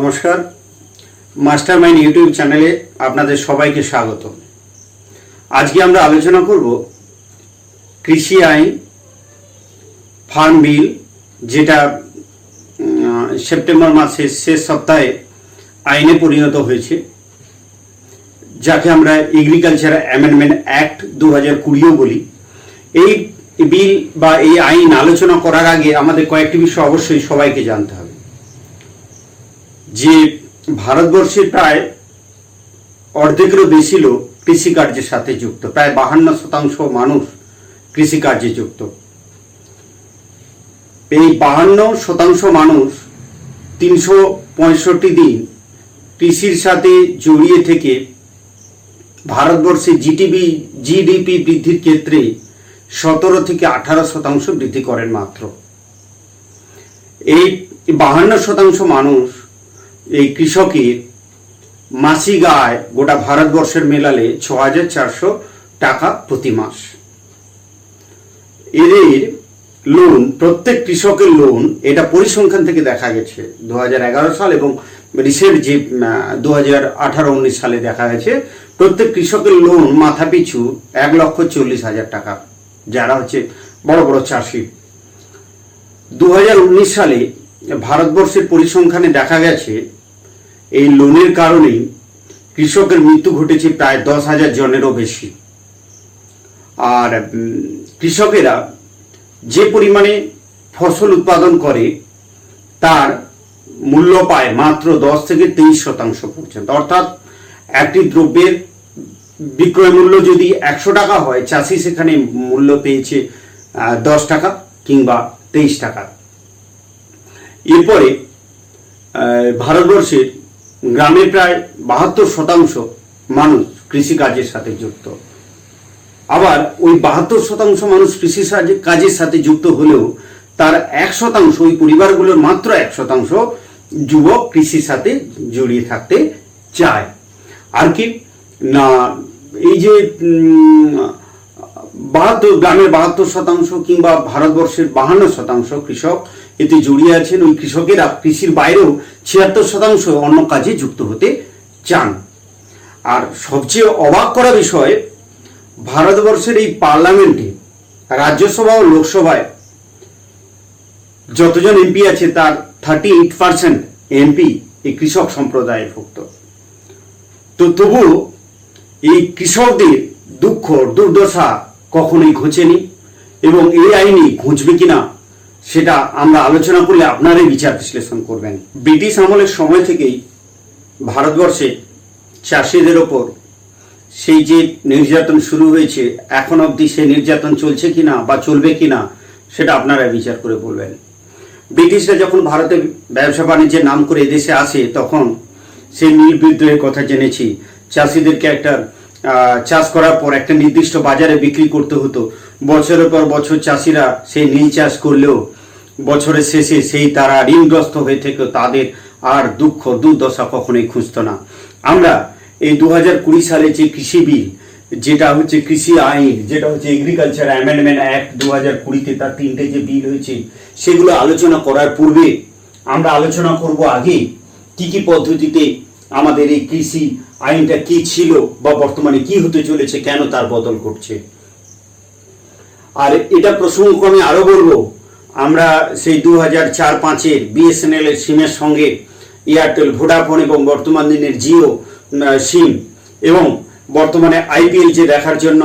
নমস্কার, mastermind YouTube চ্যানেলে আপনাদের সবাইকে স্বাগত। আজকে আমরা আলোচনা করব কৃষি আইন, ফার্ম বিল, যেটা সেপ্টেম্বর মাসের শেষ সপ্তাহে আইনে পরিণত হয়েছে, যাকে আমরা এগ্রিকালচার অ্যামেন্ডমেন্ট অ্যাক্ট 2020 বলি। এই বিল বা এই আইন আলোচনা করার আগে আমাদের কয়েকটি বিষয় অবশ্যই সবাইকে জানতে হবে। যে ভারতবর্ষের প্রায় অর্ধেকেরও বেশি লোক কৃষিকার্যের সাথে যুক্ত, প্রায় 52% মানুষ কৃষিকার্যে যুক্ত। এই 52% মানুষ 365 দিন কৃষির সাথে জড়িয়ে থেকে ভারতবর্ষে জিডিপি বৃদ্ধির ক্ষেত্রে 17 থেকে 18% বৃদ্ধি করেন মাত্র। এই 52% মানুষ এই কৃষকের মাসিক আয় গোটা ভারতবর্ষের মেলালে 6400 টাকা প্রতি মাস। এদের লোন, প্রত্যেক কৃষকের লোন, এটা পরিসংখ্যান থেকে দেখা গেছে 2011 সাল এবং রিসেন্ট যে 2018-19 সালে দেখা গেছে, প্রত্যেক কৃষকের লোন মাথা পিছু 1,40,000 টাকা, যারা হচ্ছে বড় বড় চাষি। 2019 সালে ভারতবর্ষের পরিসংখ্যানে দেখা গেছে এই লোনের কারণেই কৃষকের মৃত্যু ঘটেছে প্রায় 10,000 জনেরও বেশি। আর কৃষকেরা যে পরিমাণে ফসল উৎপাদন করে তার মূল্য পায় মাত্র 10 থেকে 23% পর্যন্ত। অর্থাৎ একটি দ্রব্যের বিক্রয় মূল্য যদি 100 টাকা হয়, চাষি সেখানে মূল্য পেয়েছে 10 টাকা কিংবা 23 টাকা। এরপরে ভারতবর্ষের গ্রামে প্রায় 72% মানুষ কৃষিকাজের সাথে যুক্ত। আবার ওই 72% মানুষ কৃষি কাজের সাথে যুক্ত হলেও তার 1% ওই পরিবারগুলোর মাত্র 1% যুবক কৃষির সাথে জড়িয়ে থাকতে চায়। আর কি না, এই যে 72 গ্রামের 72% কিংবা ভারতবর্ষের 52% কৃষক এতে জড়িয়ে আছেন। ওই কৃষকেরা কৃষির বাইরেও 76% অন্য কাজে যুক্ত হতে চান। আর সবচেয়ে অবাক করা বিষয়, ভারতবর্ষের এই পার্লামেন্টে, রাজ্যসভা ও লোকসভায় যতজন এমপি আছে তার 38% এমপি এই কৃষক সম্প্রদায়ের ভুক্ত। তো তবুও এই কৃষকদের দুঃখ দুর্দশা কখনোই ঘোচেনি, এবং এই আইনি ঘুঁচবে কিনা সেটা আমরা আলোচনা করলে আপনারাই বিচার বিশ্লেষণ করবেন। ব্রিটিশ আমলের সময় থেকেই ভারতবর্ষে চাষিদের ওপর সেই যে নির্যাতন শুরু হয়েছে, এখন অবধি সেই নির্যাতন চলছে কিনা বা চলবে কিনা সেটা আপনারা বিচার করে বলবেন। ব্রিটিশরা যখন ভারতে ব্যবসা বাণিজ্যের নাম করে এদেশে আসে, তখন সেই নীল বিদ্রোহের কথা জেনেছি। চাষিদেরকে একটা চাষ করার পর একটা নির্দিষ্ট বাজারে বিক্রি করতে হতো। বছরের পর বছর চাষিরা সেই নীল চাষ করলেও বছরের শেষে সেই তারা ঋণগ্রস্ত হয়ে থেকে তাদের আর দুঃখ দুর্দশা কখনোই খুঁজত না। আমরা এই 2020 সালে যে কৃষি বিল, যেটা হচ্ছে কৃষি আইন, যেটা হচ্ছে এগ্রিকালচার অ্যামেন্ডমেন্ট অ্যাক্ট 2020, তার 3টে যে বিল হয়েছে, সেগুলো আলোচনা করার পূর্বে আমরা আলোচনা করব আগে কি কি পদ্ধতিতে আমাদের এই কৃষি আইনটা কি ছিল বা বর্তমানে কি হতে চলেছে, কেন তার বদল ঘটছে। আর এটা প্রসঙ্গক্রমে আরো বলবো, আমরা সেই 2004-05-এর বিএসএনএল এর সিমের সঙ্গে এয়ারটেল, ভোডাফোন এবং বর্তমান দিনের জিও সিম, এবং বর্তমানে আইপিএল যে দেখার জন্য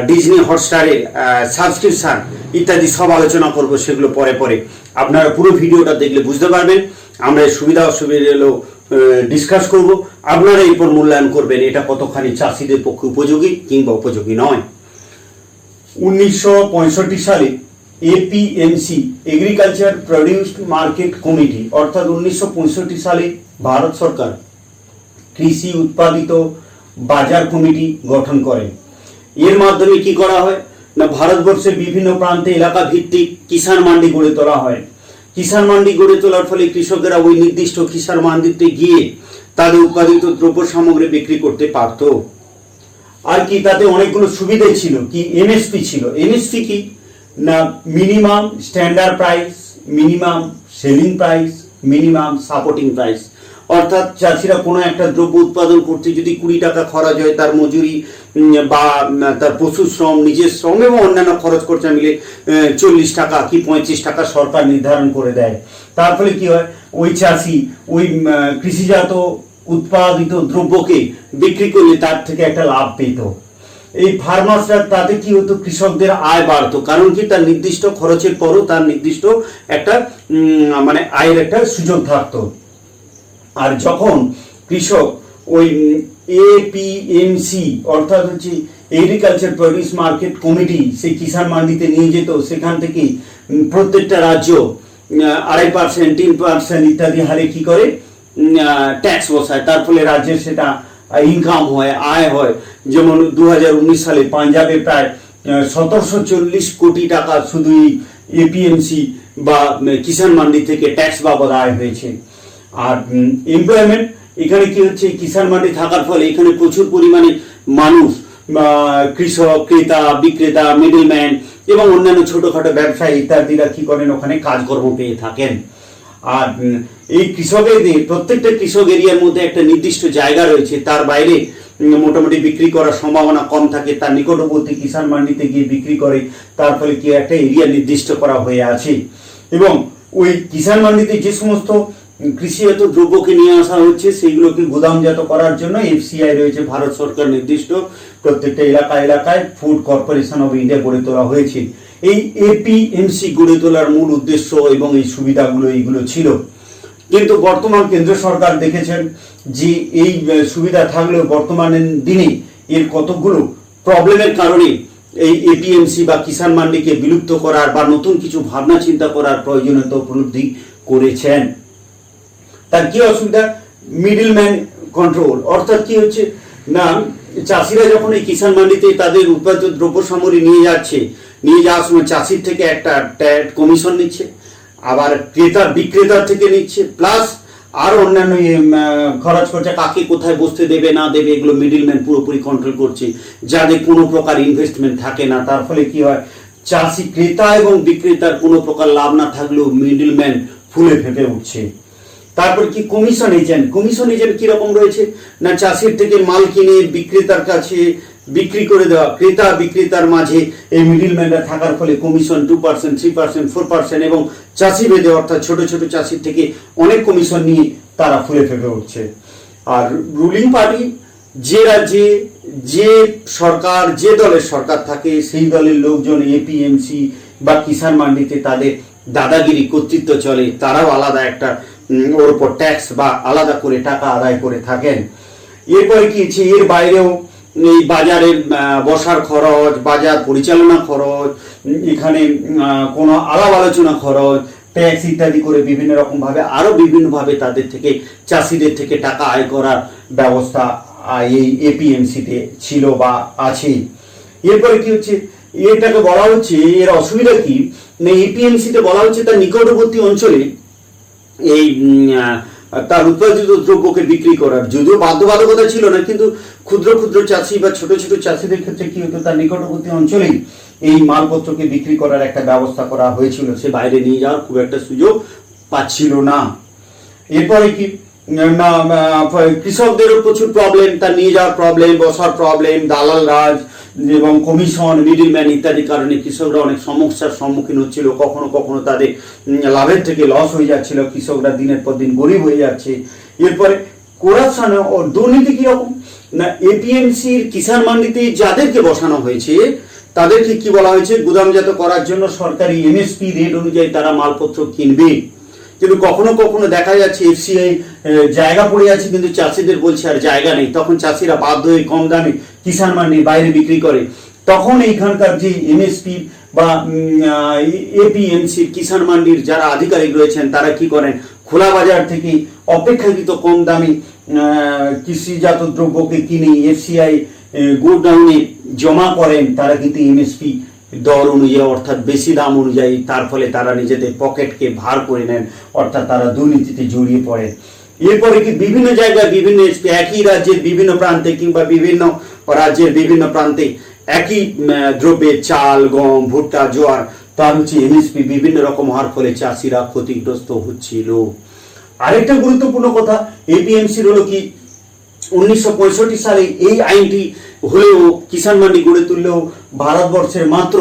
ডিজনি হটস্টারের সাবস্ক্রিপশন ইত্যাদি সব আলোচনা করব। সেগুলো পরে পরে আপনারা পুরো ভিডিওটা দেখলে বুঝতে পারবেন। আমরা সুবিধা অসুবিধাগুলো ডিসকাস করব, আপনারা এরপর মূল্যায়ন করবেন এটা কতখানি চাষিদের পক্ষে উপযোগী কিংবা উপযোগী নয়। 1965 সালে APMC, agriculture produce market committee, অর্থাৎ 1965 সালে ভারত সরকার কৃষি উৎপাদিত বাজার কমিটি গঠন করেন। এর মাধ্যমে কি করা হয় না, ভারতবর্ষের বিভিন্ন প্রান্তে এলাকা ভিত্তিক কিষাণ মান্ডি গড়ে তোলা হয়। কিষাণ মান্ডি গড়ে তোলার ফলে কৃষকেরা ওই নির্দিষ্ট কিষাণ মান্ডিতে গিয়ে তাদের উৎপাদিত দ্রব্য সামগ্রী বিক্রি করতে পারত। আর কি তাতে অনেকগুলো সুবিধা ছিল। কি এমএসপি ছিল। এমএসপি কি না, minimum standard price, minimum selling price, minimum supporting price. অর্থাৎ চাষিরা কোনো একটা দ্রব্য উৎপাদন করতে যদি 20 টাকা খরচ হয়, তার মজুরি বা তার পশু শ্রম, নিজের শ্রম এবং অন্যান্য খরচ খরচা মিলে 40 টাকা কি 35 টাকা সরকার নির্ধারণ করে দেয়। তার ফলে কি হয়, ওই চাষি ওই কৃষিজাত উৎপাদিত দ্রব্যকে বিক্রি করলে তার থেকে একটা লাভ পেত। এই ফার্মার্সরা, তাতে কি হতো, কৃষকদের আয় বাড়তো। কারণ কি, তার নির্দিষ্ট খরচের পরও তার নির্দিষ্ট একটা মানে আয়ের একটা সুযোগ থাকতো। আর যখন কৃষক ওই এপিএমসি অর্থাৎ হচ্ছে এগ্রিকালচার প্রডিউস মার্কেট কমিটি, সেই কিষাণ মান্ডিতে নিয়ে যেত, সেখান থেকে প্রত্যেকটা রাজ্য 2.5%, 3% ইত্যাদি হারে কি করে ট্যাক্স বসায়। তার ফলে রাজ্যের সেটা ইনকাম হয়, আয় হয়। যেমন 2019 সালে পাঞ্জাবে প্রায় 1740 কোটি টাকা শুধু এপিএমসি বা কিষাণ মান্ডি থেকে ট্যাক্স বাবদ আয় হয়েছে। আর এমপ্লয়মেন্ট, এখানে কি হচ্ছে, কিষাণ মান্ডি থাকার ফলে এখানে প্রচুর পরিমাণে মানুষ, কৃষক, ক্রেতা, বিক্রেতা, মিডলম্যান এবং অন্যান্য ছোটখাটো ব্যবসায়ী ইত্যাদিরা কি করেন, ওখানে কাজকর্ম পেয়ে থাকেন। আর এই কৃষকেদের, প্রত্যেকটা কৃষক এরিয়ার মধ্যে একটা নির্দিষ্ট জায়গা রয়েছে, তার বাইরে মোটামুটি বিক্রি করার সম্ভাবনা কম থাকে। তার নিকটবর্তী কিষাণ মান্ডিতে গিয়ে বিক্রি করে, তার ফলে কি একটা এরিয়া নির্দিষ্ট করা হয়ে আছে। এবং ওই কিষাণ মান্ডিতে যে সমস্ত কৃষিজাত দ্রব্যকে নিয়ে আসা হচ্ছে, সেইগুলোকে গুদামজাত করার জন্য এফসিআই রয়েছে, ভারত সরকার নির্দিষ্ট প্রত্যেকটা এলাকায় ফুড কর্পোরেশন অফ ইন্ডিয়া গড়ে তোলা হয়েছে। এই এপিএমসি গড়ে তোলার মূল উদ্দেশ্য এবং এই সুবিধাগুলো এইগুলো ছিল। কিন্তু বর্তমান কেন্দ্র সরকার দেখেছেন যে এই সুবিধা থাকলেও বর্তমানের দিনে এর কতগুলো প্রবলেমের কারণে এই এপিএমসি বা কিষাণ মান্ডিকে বিলুপ্ত করার বা নতুন কিছু ভাবনা চিন্তা করার প্রয়োজনীয়তা উপলব্ধি করেছেন। তার কি অসুবিধা, মিডলম্যান কন্ট্রোল, অর্থাৎ কি হচ্ছে না, চাষিরা যখন এই কিষাণ মান্ডিতে তাদের উৎপাদিত দ্রব্য সামগ্রী নিয়ে যাওয়ার সময় চাষির থেকে একটা কমিশন নিচ্ছে, আবার বিক্রেতার থেকে নিচ্ছে, প্লাস আর অন্যান্য খরচ খরচা, কাকে কোথায় বসতে দেবে না দেবে, এগুলো মিডলম্যান পুরোপুরি কন্ট্রোল করছে, যাদের কোনো প্রকার ইনভেস্টমেন্ট থাকে না। তার ফলে কি হয়, চাষি, ক্রেতা এবং বিক্রেতার কোনো প্রকার লাভ না থাকলেও মিডলম্যান ফুলে ফেঁপে উঠছে। তারপর কি, কমিশন এজেন্ট কিরকম রয়েছে না, চাষির থেকে মাল কিনে বিক্রেতার কাছে বিক্রি করে দেওয়া, ক্রেতা বিক্রেতার মাঝে এই মিডলম্যানরা থাকার ফলে কমিশন 2%, 3%, 4% এবং চাষি ভেদে, অর্থাৎ ছোট ছোট চাষির থেকে অনেক কমিশন নিয়ে তারা ফুলে ফেপে উঠছে। আর রুলিং পার্টি, যে রাজ্যে যে সরকার, যে দলের সরকার থাকে, সেই দলের লোকজন এপিএমসি বা কিষাণ মান্ডিতে তাদের দাদাগিরি, কর্তৃত্ব চলে। তারাও আলাদা একটা ওর উপর ট্যাক্স বা আলাদা করে টাকা আদায় করে থাকেন। এরপরে কি, এর বাইরেও এই বাজারের বসার খরচ, বাজার পরিচালনা খরচ, এখানে কোনো আলাপ আলোচনা খরচ, ট্যাক্স ইত্যাদি করে বিভিন্ন রকম ভাবে, আরো বিভিন্ন ভাবে তাদের থেকে, চাষিদের থেকে টাকা আয় করার ব্যবস্থা এই এপিএমসিতে ছিল বা আছে। এরপরে কি হচ্ছে, এটাকে বলা হচ্ছে, এর অসুবিধা কি না, এপিএমসিতে বলা হচ্ছে তার নিকটবর্তী অঞ্চলে এই তার উৎপাদিত দ্রব্যকে বিক্রি করার, যদিও বাধ্যবাধকতা ছিল না, কিন্তু ক্ষুদ্র ক্ষুদ্র চাষি বা ছোট ছোট চাষিদের ক্ষেত্রে কি হতো, তার নিকটবর্তী অঞ্চলেই এই মালপত্রকে বিক্রি করার একটা ব্যবস্থা করা হয়েছিল। সে বাইরে নিয়ে যাওয়ার খুব একটা সুযোগ পাচ্ছিল না। এরপরে কি না, কৃষকদেরও প্রচুর প্রবলেম, তার নিয়ে যাওয়ার প্রবলেম, বসার প্রবলেম, দালাল রাজ এবং কমিশন, মিডলম্যান ইত্যাদি কারণে কৃষকরা অনেক সমস্যার সম্মুখীন হচ্ছিল। কখনো কখনো তাদের লাভের থেকে লস হয়ে যাচ্ছিল, কৃষকরা দিনের পর দিন গরিব হয়ে যাচ্ছে। এরপরে করাপশন ও দুর্নীতি কিরকম না, এপিএমসির কিষাণ মান্ডিতে যাদেরকে বসানো হয়েছে তাদেরকে কি বলা হয়েছে, গুদামজাত করার জন্য সরকারি এমএসপি রেট অনুযায়ী তারা মালপত্র কিনবে। কিন্তু কখনো কখনো দেখা যাচ্ছে এফসিআই জায়গা পড়ে আছে, কিন্তু চাষিদের বলছে আর জায়গা নেই, তখন চাষিরা বাধ্য হয়ে কম দামে কিষাণ মান্ডির বাইরে বিক্রি করে। তখন এইখানকার যে এমএসপি বা এপিএমসির কিষাণ মান্ডির যারা আধিকারিক রয়েছেন, তারা কি করেন, খোলা বাজার থেকে অপেক্ষাকৃত কম দামে কৃষিজাত দ্রব্যকে কিনে এফসিআই গোডাউনে জমা করেন। তারা কিন্তু এমএসপি দর অনুযায়ী, অর্থাৎ বেশি দাম অনুযায়ী, তার ফলে তারা নিজেদের পকেটকে ভার করে নেন, অর্থাৎ তারা দুর্নীতিতে জড়িয়ে পড়েন। এরপরে কি, বিভিন্ন জায়গায় বিভিন্ন একই রাজ্যের বিভিন্ন প্রান্তে কিংবা বিভিন্ন রাজ্যের বিভিন্ন প্রান্তে একই দ্রব্যের, চাল, গম, ভুট্টা, জোয়ার, তার হচ্ছে এমএসপি বিভিন্ন রকম হওয়ার ফলে চাষিরা ক্ষতিগ্রস্ত হচ্ছিল। আরেকটা গুরুত্বপূর্ণ কথা এপিএমসির হলো কি 1965 সালে এই আইনটি হলেও কিষাণ মান্ডি গড়ে তুললেও ভারতবর্ষের মাত্র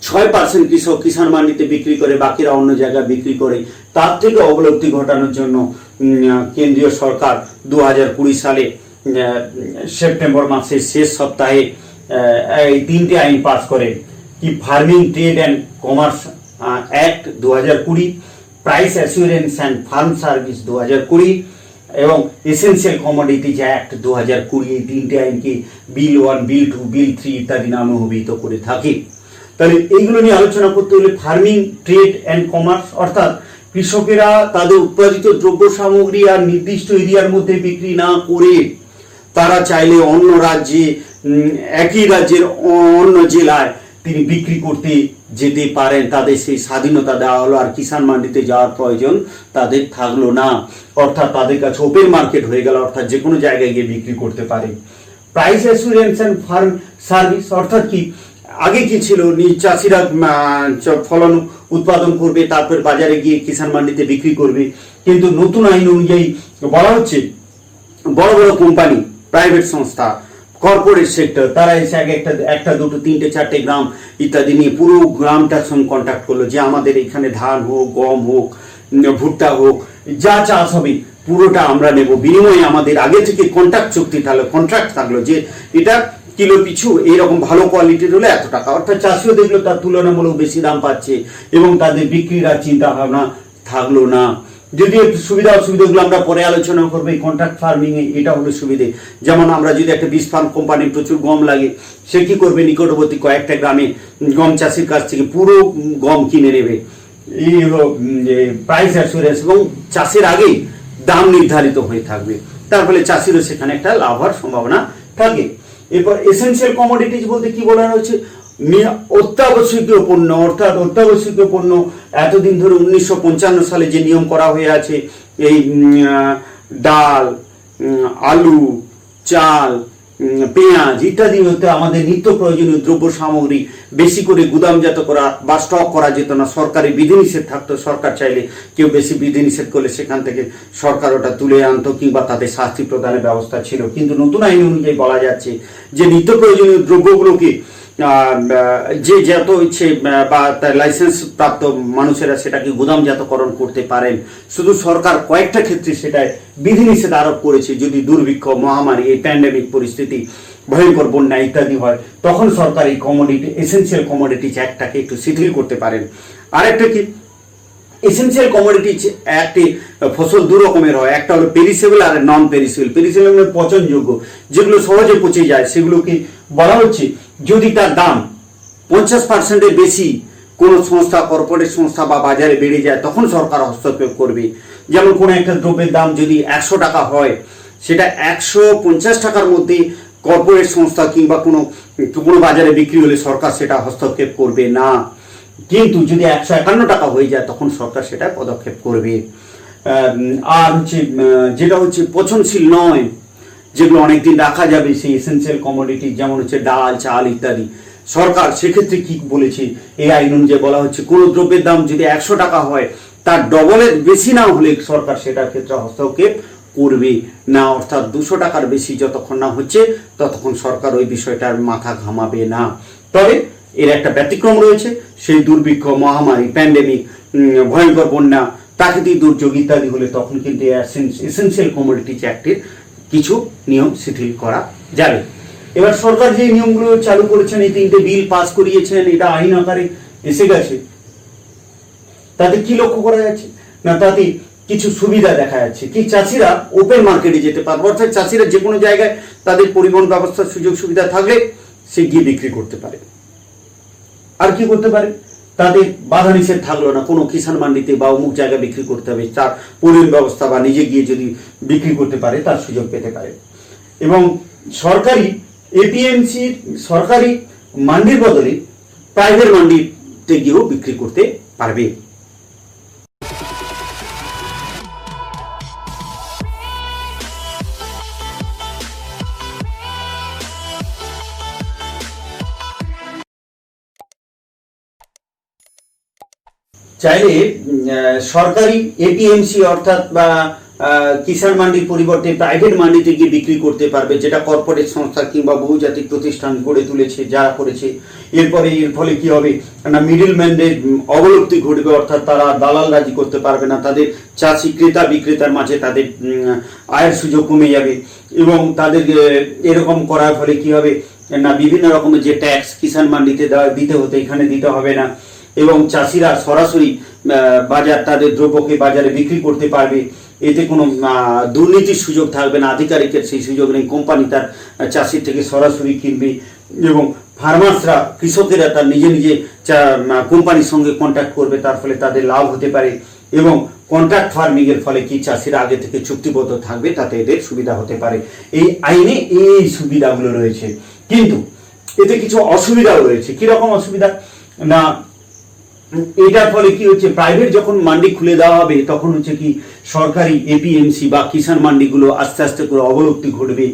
6% কৃষক কিষাণ মান্ডিতে বিক্রি করে, বাকিরা অন্য জায়গায় বিক্রি করে। তার থেকে অবলব্ধি ঘটানোর জন্য কেন্দ্রীয় সরকার 2020 সালে সেপ্টেম্বর মাসের শেষ সপ্তাহে এই 3টে আইন পাস করে কি farming trade and commerce act 2020, price assurance and farm service 2020 এবং এসেন্সিয়াল কমোডিটিজ অ্যাক্ট 2020। এই 3টে আইনকে বিল 1, বিল 2, বিল 3 ইত্যাদি নামে অভিহিত করে থাকে। তাহলে এইগুলো নিয়ে আলোচনা করতে হলে ফার্মিং ট্রেড অ্যান্ড কমার্স অর্থাৎ কৃষকেরা তাদের উৎপাদিত দ্রব্য সামগ্রী আর নির্দিষ্ট এরিয়ার মধ্যে বিক্রি না করে তারা চাইলে অন্য রাজ্যে, একই রাজ্যের অন্য জেলায় তিনি বিক্রি করতে যেতে পারেন। তাদের সেই স্বাধীনতা দেওয়া হলো, আর কিষাণ মান্ডিতে যাওয়ার প্রয়োজন তাদের থাকলো না। অর্থাৎ তাদের কাছে ওপেন মার্কেট হয়ে গেল, অর্থাৎ যে কোনো জায়গায় গিয়ে বিক্রি করতে পারে। Price assurance and farm service অর্থাৎ কি, আগে কি ছিল, চাষিরা ফলন উৎপাদন করবে, তারপর বাজারে গিয়ে কিষাণ মান্ডিতে বিক্রি করবে। কিন্তু নতুন আইন অনুযায়ী বলা হচ্ছে বড় বড় কোম্পানি, প্রাইভেট সংস্থা, কর্পোরেট সেক্টর, তারা এসে আগে একটা দুটো তিনটে চারটে গ্রাম ইত্যাদি নিয়ে পুরো গ্রামটার সঙ্গে কন্ট্যাক্ট করলো যে আমাদের এখানে ধান হোক, গম হোক, ভুট্টা হোক, যা চাষ হবে পুরোটা আমরা নেব। বিনিময়ে আমাদের আগে থেকে কন্ট্রাক্ট থাকলো যে এটা কিলো পিছু এইরকম ভালো কোয়ালিটির হলে এত টাকা। অর্থাৎ চাষিও দেখলো তার তুলনামূলক বেশি দাম পাচ্ছে এবং তাদের বিক্রির আর চিন্তা ভাবনা থাকলো না। যদি একটু সুবিধা অসুবিধাগুলো আমরা পরে আলোচনা করবো। এই কন্ট্রাক্ট ফার্মিং এ এটা হলো সুবিধে। যেমন আমরা যদি একটা বীজ ফার্ম কোম্পানির প্রচুর গম লাগে, সে কি করবে, নিকটবর্তী কয়েকটা গ্রামে গম চাষির কাছ থেকে পুরো গম কিনে নেবে। এই হলো প্রাইস অ্যাসুরেন্স এবং চাষের আগেই দাম নির্ধারিত হয়ে থাকবে, তার ফলে চাষিরও সেখানে একটা লাভ হওয়ার সম্ভাবনা থাকে। এরপর এসেনশিয়াল কমোডিটিজ বলতে কি বলা হয়েছে, অত্যাবশ্যকীয় পণ্য। অর্থাৎ অত্যাবশ্যকীয় পণ্য এতদিন ধরে 1955 সালে যে নিয়ম করা হয়ে আছে, এই ডাল, আলু, চাল, পেঁয়াজ ইত্যাদি হতে আমাদের নিত্য প্রয়োজনীয় দ্রব্য সামগ্রী বেশি করে গুদামজাত করা বা স্টক করা যেত না। সরকারি বিধিনিষেধ থাকতো, সরকার চাইলে কেউ বেশি বিধিনিষেধ করলে সেখান থেকে সরকার ওটা তুলে আনতো কিংবা তাদের শাস্তি প্রদানের ব্যবস্থা ছিল। কিন্তু নতুন আইন অনুযায়ী বলা যাচ্ছে যে নিত্য প্রয়োজনীয় দ্রব্যগুলোকে যে যত ইচ্ছে বা তার লাইসেন্স প্রাপ্ত মানুষেরা সেটাকে গুদামজাতকরণ করতে পারেন। শুধু সরকার কয়েকটা ক্ষেত্রে সেটায় বিধিনিষেধ আরোপ করেছে। যদি দুর্ভিক্ষ, মহামারী, এই প্যান্ডেমিক পরিস্থিতি, ভয়ঙ্কর বন্যা ইত্যাদি হয়, তখন সরকার এই এসেনশিয়াল কমোডিটিজ অ্যাক্টটাকে একটু শিথিল করতে পারেন। আরেকটা কি, এসেনশিয়াল কমোডিটিজ অ্যাক্টে ফসল দু রকমের হয়, একটা হলো পেরিসেবল আর নন পেরিসেবল। পেরিসেবল মানে পচনযোগ্য, যেগুলো সহজে পচে যায়, সেগুলোকে বলা হচ্ছে যদি তার দাম 50%-এর বেশি কোনো সংস্থা, কর্পোরেট সংস্থা বা বাজারে বেড়ে যায়, তখন সরকার হস্তক্ষেপ করবে। যেমন কোনো একটা দ্রব্যের দাম যদি 100 টাকা হয়, সেটা 150 টাকার মধ্যে কর্পোরেট সংস্থা কিংবা কোনো বাজারে বিক্রি হলে সরকার সেটা হস্তক্ষেপ করবে না। কিন্তু যদি 151 টাকা হয়ে যায়, তখন সরকার সেটা পদক্ষেপ করবে। আর যেটা হচ্ছে পচনশীল নয়, যেগুলো অনেকদিন রাখা যাবে, সেই এসেনশিয়াল কমোডিটি, যেমন হচ্ছে ডাল, চাল ইত্যাদি, সরকার সেক্ষেত্রে কি বলেছে, এই আইন অনুযায়ী বলা হচ্ছে কোনো দ্রব্যের দাম যদি 100 টাকা হয়, তার ডবলের বেশি না হলে সরকার সেটার ক্ষেত্রে হস্তক্ষেপ করবে না। অর্থাৎ 200 টাকার বেশি যতক্ষণ না হচ্ছে ততক্ষণ সরকার ওই বিষয়টার মাথা ঘামাবে না। তবে এর একটা ব্যতিক্রম রয়েছে, সেই দুর্ভিক্ষ, মহামারী, প্যান্ডেমিক, ভয়ঙ্কর বন্যা, প্রাকৃতিক দুর্যোগ ইত্যাদি হলে তখন কিন্তু এসেনশিয়াল কমোডিটিজ অ্যাক্টের কিছু নিয়ম শিথিল করা যাবে। এবার সরকার যে নিয়মগুলো চালু করেছেন, এই 3টে বিল পাস করিয়েছেন, এটা আইন আকারে এসে গেছে, তাতে কি লক্ষ্য করা যাচ্ছে না, তাতে কিছু সুবিধা দেখা যাচ্ছে। কি, চাষিরা ওপেন মার্কেটে যেতে পারবে। অর্থাৎ চাষিরা যে কোনো জায়গায় তাদের পরিবহন ব্যবস্থার সুযোগ সুবিধা থাকলে সে গিয়ে বিক্রি করতে পারে। আর কি করতে পারে, তাদের বাধা নিষেধ থাকলো না, কোনো কিষাণ মান্ডিতে বা অমুক জায়গায় বিক্রি করতে হবে, তার পরিবহন ব্যবস্থা বা নিজে গিয়ে যদি বিক্রি করতে পারে তার সুযোগ পেতে পারে। এবং সরকারি এপিএমসির সরকারি মান্ডির বদলে প্রাইভেট মান্ডিতে গিয়েও বিক্রি করতে পারবে। চাইলে সরকারি এপিএমসি অর্থাৎ বা কিষাণ মান্ডির পরিবর্তে প্রাইভেট মান্ডিতে গিয়ে বিক্রি করতে পারবে, যেটা কর্পোরেট সংস্থা কিংবা বহুজাতিক প্রতিষ্ঠান গড়ে তুলেছে, যারা করেছে। এর ফলে কি হবে না, মিডলম্যানদের অবলুপ্তি ঘটবে, অর্থাৎ তারা দালাল রাজি করতে পারবে না, তাদের চাষি ক্রেতা বিক্রেতার মাঝে তাদের আয়ের সুযোগ কমে যাবে। এবং তাদের এরকম করার ফলে কি হবে না, বিভিন্ন রকমের যে ট্যাক্স কিষাণ মান্ডিতে দিতে হতো এখানে দিতে হবে না, এবং চাষিরা সরাসরি তাদের দ্রব্যকে বাজারে বিক্রি করতে পারবে। এতে কোনো দুর্নীতির সুযোগ থাকবে না, আধিকারিকের সেই সুযোগ নেই, কোম্পানি তার চাষির থেকে সরাসরি কিনবে। এবং ফার্মার্সরা, কৃষকেরা তার নিজে নিজে কোম্পানির সঙ্গে কন্ট্যাক্ট করবে, তার ফলে তাদের লাভ হতে পারে। এবং কন্ট্রাক্ট ফার্মিং এর ফলে কি চাষিরা আগে থেকে চুক্তিবদ্ধ থাকবে, তাতে এদের সুবিধা হতে পারে। এই আইনে এই সুবিধাগুলো রয়েছে, কিন্তু এতে কিছু অসুবিধাও রয়েছে। কিরকম অসুবিধা না, এটার ফলে কি হচ্ছে, প্রাইভেট যখন মান্ডি খুলে দেওয়া হবে তখন হচ্ছে কি সরকারি এপিএমসি বা কিষাণ মান্ডিগুলো আস্তে আস্তে করে অবলুপ্তি ঘটবে,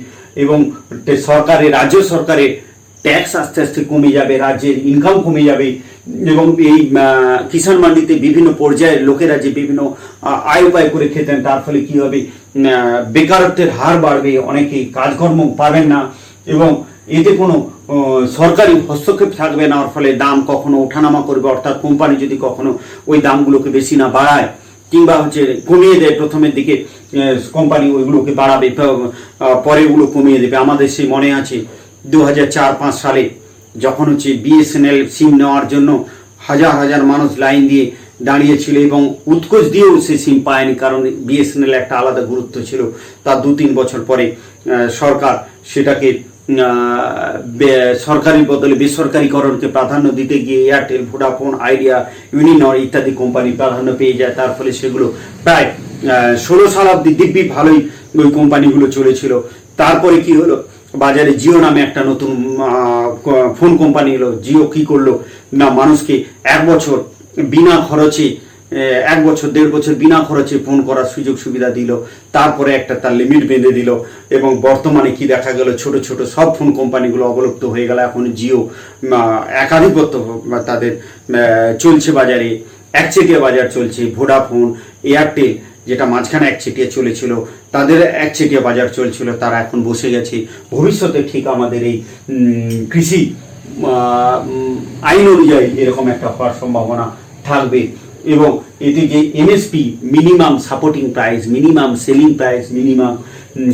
এবং রাজ্য সরকারের ট্যাক্স আস্তে আস্তে কমে যাবে, রাজ্যের ইনকাম কমে যাবে। এবং এই কিষাণ মান্ডিতে বিভিন্ন পর্যায়ের লোকেরা যে বিভিন্ন আয় উপায় করে খেতেন, তার ফলে কি হবে, বেকারত্বের হার বাড়বে, অনেকে কাজকর্ম পাবেন না, এবং এতে কোনো সরকারি হস্তক্ষেপ থাকবে না। ওর ফলে দাম কখনো ওঠানামা করবে, অর্থাৎ কোম্পানি যদি কখনো ওই দামগুলোকে বেশি না বাড়ায় কিংবা কমিয়ে দেয়, প্রথমের দিকে কোম্পানি ওইগুলোকে বাড়াবে, পরে ওগুলো কমিয়ে দেবে। আমাদের সেই মনে আছে 2004-05 সালে যখন বিএসএনএল সিম নেওয়ার জন্য হাজার হাজার মানুষ লাইন দিয়ে দাঁড়িয়েছিল, এবং উৎকোচ দিয়েও সে সিম পায়নি, কারণ বিএসএনএল একটা আলাদা গুরুত্ব ছিল। তার 2-3 বছর পরে সরকার সেটাকে সরকারি বদলে বেসরকারিকরণকে প্রাধান্য দিতে গিয়ে এয়ারটেল, ভোডাফোন, আইডিয়া, ইউনিনর ইত্যাদি কোম্পানি প্রাধান্য পেয়ে যায়। তার ফলে সেগুলো প্রায় 16 শতাব্দী দিব্যি ভালোই ওই কোম্পানিগুলো চলেছিল। তারপরে কি হলো, বাজারে জিও নামে একটা নতুন ফোন কোম্পানি এলো। জিও কি করলো না, মানুষকে 1 বছর বিনা খরচে, 1 বছর 1.5 বছর বিনা খরচে ফোন করার সুযোগ সুবিধা দিল। তারপরে একটা তার লিমিট বেঁধে দিল, এবং বর্তমানে কি দেখা গেল, ছোট ছোট সব ফোন কোম্পানিগুলো অবলুপ্ত হয়ে গেল। এখন জিও একাধিপত্য তাদের চলছে বাজারে, একচেটিয়া বাজার চলছে। ভোডাফোন, এয়ারটেল যেটা মাঝখানে একচেটিয়া চলেছিল, তাদের একচেটিয়া বাজার চলছিল, তারা এখন বসে গেছে। ভবিষ্যতে ঠিক আমাদের এই কৃষি আইন অনুযায়ী এরকম একটা হওয়ার সম্ভাবনা থাকবে। এবং এতে যে MSP, minimum supporting price, minimum selling price, minimum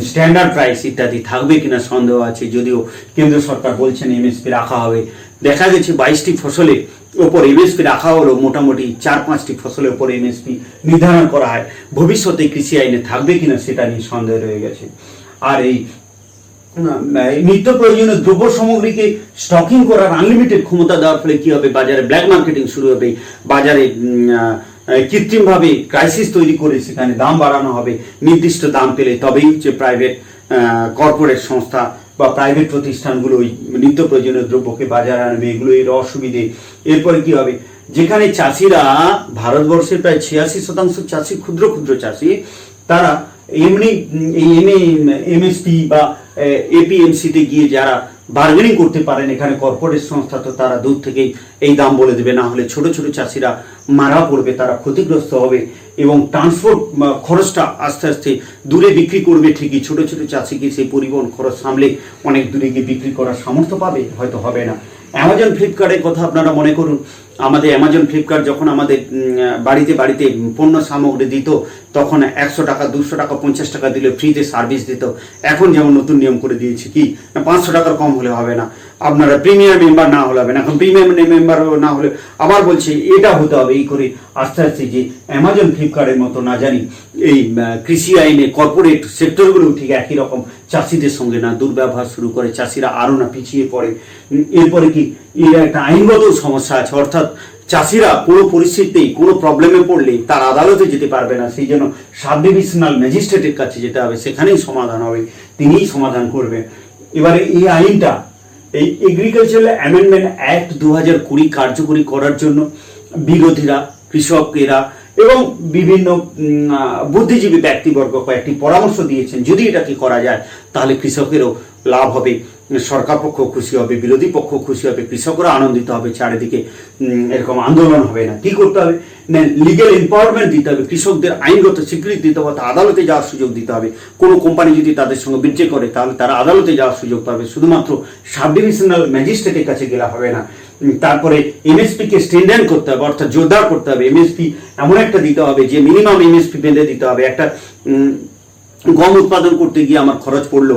standard price ইত্যাদি থাকবে কিনা সন্দেহ আছে, যদিও কেন্দ্র সরকার বলছেন এমএসপি রাখা হবে। দেখা গেছে 22টি ফসলের ওপর এমএসপি রাখা হলো, মোটামুটি 4-5টি ফসলের উপর এমএসপি নির্ধারণ করা হয়। ভবিষ্যতে কৃষি আইনে থাকবে কিনা সেটা নিয়ে সন্দেহ রয়ে গেছে। আর এই নিত্য প্রয়োজনীয় দ্রব্য সামগ্রীকে স্টকিং করার আনলিমিটেড ক্ষমতা দেওয়ার ফলে কি হবে, বাজারে ব্ল্যাক মার্কেটিং শুরু হবে, বাজারে কৃত্রিমভাবে ক্রাইসিস তৈরি করে সেখানে দাম বাড়ানো হবে। নির্দিষ্ট দাম পেলে তবেই প্রাইভেট কর্পোরেট সংস্থা বা প্রাইভেট প্রতিষ্ঠানগুলো ওই নিত্য প্রয়োজনীয় দ্রব্যকে বাজারে আনবে। এগুলো এর অসুবিধে। এরপরে কি হবে, যেখানে চাষিরা, ভারতবর্ষের প্রায় 86% চাষি ক্ষুদ্র ক্ষুদ্র চাষি, তারা এমনি এই এমএসপি বা এপিএমসিতে গিয়ে যারা বার্গেনিং করতে পারেন, এখানে কর্পোরেট সংস্থা তো তারা দূর থেকেই এই দাম বলে দেবে, না হলে ছোট ছোট চাষিরা মারা পড়বে, তারা ক্ষতিগ্রস্ত হবে। এবং ট্রান্সপোর্ট খরচটা আস্তে আস্তে দূরে বিক্রি করবে ঠিকই, ছোট ছোট চাষিকে সেই পরিবহন খরচ সামলে অনেক দূরে গিয়ে বিক্রি করার সামর্থ্য পাবে, হয়তো হবে না। অ্যামাজন ফ্লিপকার্টের কথা আপনারা মনে করুন, আমাদের অ্যামাজন ফ্লিপকার্ট যখন আমাদের বাড়িতে বাড়িতে পণ্য সামগ্রী দিত, তখন 100 টাকা, 200 টাকা, 50 টাকা দিলে ফ্রিতে সার্ভিস দিত। এখন যেমন নতুন নিয়ম করে দিয়েছে কি, 500 টাকার কম হলে হবে না, আপনারা প্রিমিয়াম মেম্বার না হলে হবে না। এখন প্রিমিয়াম মেম্বার না হলে আবার বলছে এটা হতে হবে। এই করে আস্তে আস্তে যে অ্যামাজন ফ্লিপকার্টের মতো না জানি এই কৃষি আইনে কর্পোরেট সেক্টরগুলো ঠিক একই রকম চাষিদের সঙ্গে না দুর্ব্যবহার শুরু করে, চাষিরা আরও না পিছিয়ে পড়ে। এরপরে কি এর একটা আইনগত সমস্যা আছে, অর্থাৎ চাষিরা কোনো পরিস্থিতিতেই কোনো প্রবলেমে পড়লে তার আদালতে যেতে পারবে না, সেই জন্য সাব ডিভিশনাল ম্যাজিস্ট্রেটের কাছে যেতে হবে, সেখানেই সমাধান হবে, তিনিই সমাধান করবেন। এবারে এই আইনটা, এই এগ্রিকালচারাল অ্যামেন্ডমেন্ট অ্যাক্ট 2020 কার্যকরী করার জন্য বিরোধীরা, কৃষকেরা এবং বিভিন্ন বুদ্ধিজীবী ব্যক্তিবর্গ কয়েকটি পরামর্শ দিয়েছেন। যদি এটাকে করা যায় তাহলে কৃষকেরও লাভ হবে, সরকার পক্ষ খুশি হবে, বিরোধী পক্ষ খুশি হবে, কৃষকরা আনন্দিত হবে, চারিদিকে এরকম আন্দোলন হবে না। কি করতে হবে না, লিগ্যাল এম্পাওয়ারমেন্ট দিতে হবে, কৃষকদের আইনগত স্বীকৃতি দিতে হবে, আদালতে যাওয়ার সুযোগ দিতে হবে। কোনো কোম্পানি যদি তাদের সঙ্গে বিদ্রোহ করে তাহলে তারা আদালতে যাওয়ার সুযোগ পাবে, শুধুমাত্র সাব ডিভিশনাল ম্যাজিস্ট্রেটের কাছে গেলে হবে না। তারপরে এমএসপি কে স্ট্রেনথেন করতে হবে, অর্থাৎ জোরদার করতে হবে। এমএসপি এমন একটা দিতে হবে যে মিনিমাম এমএসপি বেঁধে দিতে হবে। একটা গম উৎপাদন করতে গিয়ে আমার খরচ পড়লো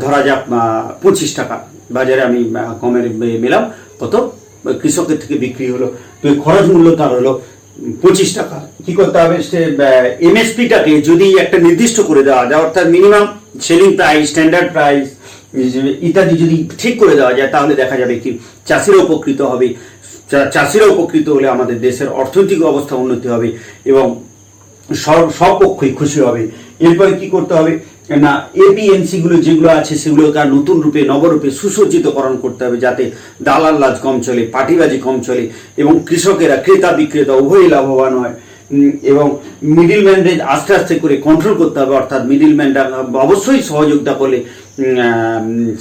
ধরা যাক 25 টাকা, বাজারে আমি গমের মেলাম কত, কৃষকের থেকে বিক্রি হলো, তো খরচ মূল্য তার হলো 25 টাকা। কি করতে হবে, সে এমএসপিটাকে যদি একটা নির্দিষ্ট করে দেওয়া যায়, অর্থাৎ minimum selling price, standard price ইত্যাদি যদি ঠিক করে দেওয়া যায়, তাহলে দেখা যাবে কি চাষিরা উপকৃত হবে। চাষিরা উপকৃত হলে আমাদের দেশের অর্থনৈতিক অবস্থা উন্নতি হবে এবং সব পক্ষই খুশি হবে। এরপরে কি করতে হবে না, এপিএমসি গুলো যেগুলো আছে সেগুলোকে নতুন রূপে নবরূপে সুসজ্জিতকরণ করতে হবে, যাতে দালাল রাজ কম চলে, পার্টিবাজি কম চলে এবং কৃষকেরা ক্রেতা বিক্রেতা উভয়ই লাভবান হয়। এবং মিডিলম্যানদের আস্তে আস্তে করে কন্ট্রোল করতে হবে, অর্থাৎ মিডিলম্যানরা অবশ্যই সহযোগিতা করলে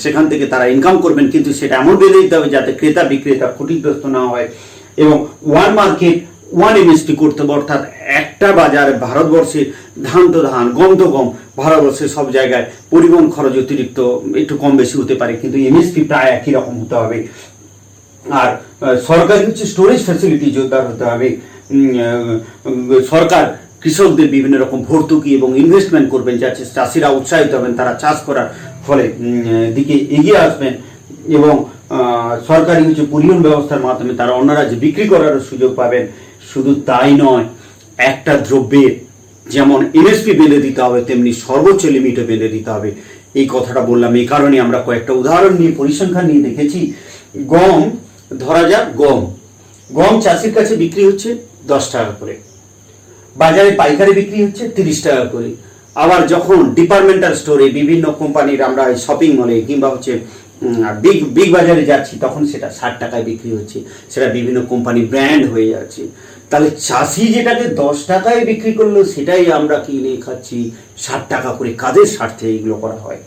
সেখান থেকে তারা ইনকাম করবেন, কিন্তু সেটা এমন বেঁধে দিতে হবে যাতে ক্রেতা বিক্রেতা ক্ষতিগ্রস্ত না হয়। এবং ওয়ান মার্কেট ওয়ান এমএসপি করতে হবে, অর্থাৎ একটা বাজার ভারতবর্ষে ধান তো ধান, গম তো গম, ভারতবর্ষের সব জায়গায় পরিবহন খরচ অতিরিক্ত একটু কম বেশি হতে পারে, কিন্তু এমএসপি প্রায় একই রকম হতে হবে। আর সরকারি হচ্ছে স্টোরেজ ফ্যাসিলিটি জোরদার হতে হবে। সরকার কৃষকদের বিভিন্ন রকম ভর্তুকি এবং ইনভেস্টমেন্ট করবেন, যাতে চাষিরা উৎসাহিত হবেন, তারা চাষ করার ফলে দিকে এগিয়ে আসবেন। এবং সরকারি হচ্ছে পরিবহন ব্যবস্থার মাধ্যমে তারা অন্য রাজ্যে বিক্রি করারও সুযোগ পাবেন। শুধু তাই নয়, একটা দ্রব্যের যেমন এমএসপি বেঁধে দিতে হবে, তেমনি সর্বোচ্চ লিমিটও বেঁধে দিতে হবে। এই কথাটা বললাম এই কারণে, আমরা কয়েকটা উদাহরণ নিয়ে পরিসংখ্যান নিয়ে দেখেছি। গম ধরা যাক, গম চাষির কাছে বিক্রি হচ্ছে 10 টাকা করে, বাজারে পাইকারি বিক্রি হচ্ছে 30 টাকা করে। আবার যখন ডিপার্টমেন্টাল স্টোরে বিভিন্ন কোম্পানির আমরা শপিং মলে কিংবা হচ্ছে বিগ বাজারে যাচ্ছি, তখন সেটা 60 টাকায় বিক্রি হচ্ছে, সেটা বিভিন্ন কোম্পানি ব্র্যান্ড হয়ে যাচ্ছে। তাহলে চাষি যেটাকে 10 টাকায় বিক্রি করলো সেটাই আমরা কিনে খাচ্ছি 60 টাকা করে। কাদের স্বার্থে এইগুলো করা হয়?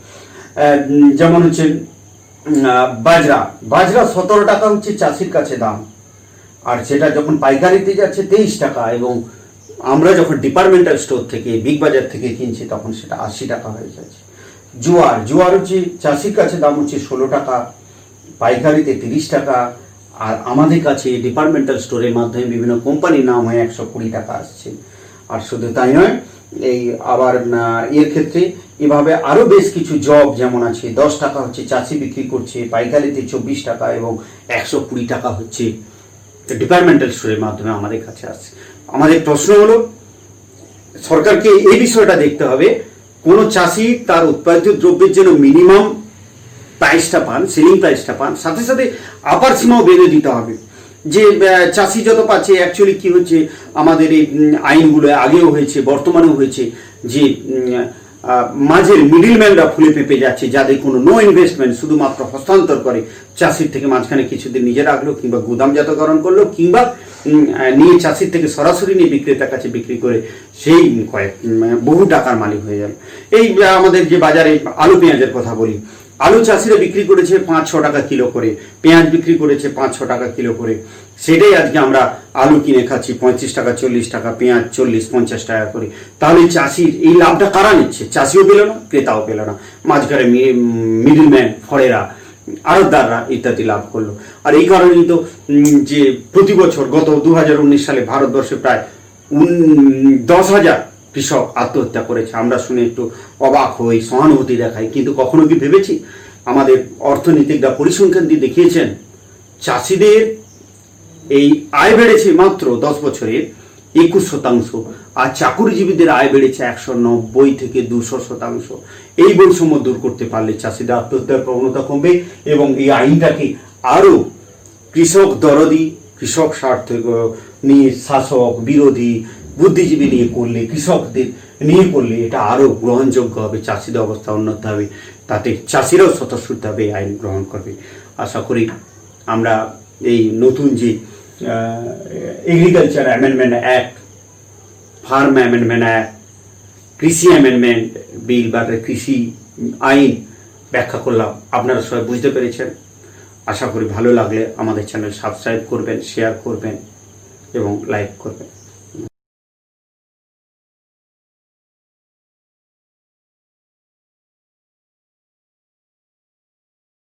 যেমন হচ্ছে বাজরা 17 টাকা হচ্ছে চাষির কাছে দাম, আর সেটা যখন পাইকারিতে যাচ্ছে 23 টাকা, এবং আমরা যখন ডিপার্টমেন্টাল স্টোর থেকে বিগ বাজার থেকে কিনছি তখন সেটা 80 টাকা হয়ে যাচ্ছে। জোয়ার হচ্ছে চাষির কাছে দাম হচ্ছে 16 টাকা, পাইকারিতে 30 টাকা, আর আমাদের কাছে ডিপার্টমেন্টাল স্টোরের মাধ্যমে বিভিন্ন কোম্পানির নাম হয়ে 120 টাকা আসছে। আর শুধু তাই নয়, এই আবার এর ক্ষেত্রে এভাবে আরো বেশ কিছু জব যেমন আছে, 10 টাকা হচ্ছে চাষি বিক্রি করছে, পাইকারিতে 24 টাকা এবং 120 টাকা হচ্ছে ডিপার্টমেন্টাল স্টোরের মাধ্যমে আমাদের কাছে আসছে। আমাদের প্রশ্ন হলো, সরকারকে এই বিষয়টা দেখতে হবে, কোন চাষি তার উৎপাদিত দ্রব্যের জন্য মিনিমাম প্রাইসটা পান, সেলিং প্রাইসটা পান, সাথে সাথে আপার সীমাও বেঁধে দিতে হবে। যে চাষি যত পাচ্ছে, অ্যাকচুয়ালি কি হচ্ছে, আমাদের এই আইনগুলো আগেও হয়েছে, বর্তমানেও হয়েছে, যে মাঝের মিডিলম্যানরা ফুলে পেঁপে যাচ্ছে, যাদের কোনো নো ইনভেস্টমেন্ট, শুধুমাত্র হস্তান্তর করে চাষির থেকে মাঝখানে কিছুদিন নিজে রাখলো, কিংবা গুদামজাতকরণ করলো, কিংবা নিয়ে চাষির থেকে সরাসরি নিয়ে বিক্রেতার কাছে বিক্রি করে সেই বহু টাকার মালিক হয়ে গেল। এই আমাদের যে বাজারে আলু পেঁয়াজের কথা বলি, আলু চাষিরা বিক্রি করেছে 5-6 টাকা কিলো করে, পেঁয়াজ বিক্রি করেছে 5-6 টাকা কিলো করে, সেটাই আজকে আমরা আলু কিনে খাচ্ছি 35 টাকা 40 টাকা, পেঁয়াজ 40-50 টাকা করে। তাহলে চাষির এই লাভটা কারা নিচ্ছে? চাষিও পেল না, ক্রেতাও পেল না, মাঝখানে মিডিলম্যান, ফরেরা, আড়তদাররা ইত্যাদি লাভ করলো। আর এই কারণেই তো যে প্রতি বছর গত 2019 সালে ভারতবর্ষে প্রায় 10,000 কৃষক আত্মহত্যা করেছে। আমরা শুনে একটু অবাক হই, সহানুভূতি দেখাই, কিন্তু কখনো কি ভেবেছি? আমাদের অর্থনীতিকরা পরিসংখ্যান দিয়ে দেখিয়েছেন, চাষিদের এই আয় বেড়েছে মাত্র 10 বছরে 21%, আর চাকুরিজীবীদের আয় বেড়েছে 190 থেকে 200%। এই বৈষম্য দূর করতে পারলে চাষিদের আত্মহত্যার প্রবণতা কমবে, এবং এই আইনটাকে আরো কৃষক দরদি, কৃষক স্বার্থ নিয়ে শাসক বিরোধী বুদ্ধিজীবী নিয়ে করলে, কৃষকদের নিয়ে করলে এটা আরো গ্রহণযোগ্য হবে, চাষিদের অবস্থা উন্নত হবে, তাতে চাষিরাও স্বতঃস্ফূর্তভাবে আইন গ্রহণ করবে। আশা করি আমরা এই নতুন যে agriculture amendment act, farm amendment act, কৃষি অ্যামেন্ডমেন্ট বিল বা কৃষি আইন ব্যাখ্যা করলাম আপনারা সবাই বুঝতে পেরেছেন। আশা করি ভালো লাগলে আমাদের চ্যানেল সাবস্ক্রাইব করবেন, শেয়ার করবেন এবং লাইক করবেন।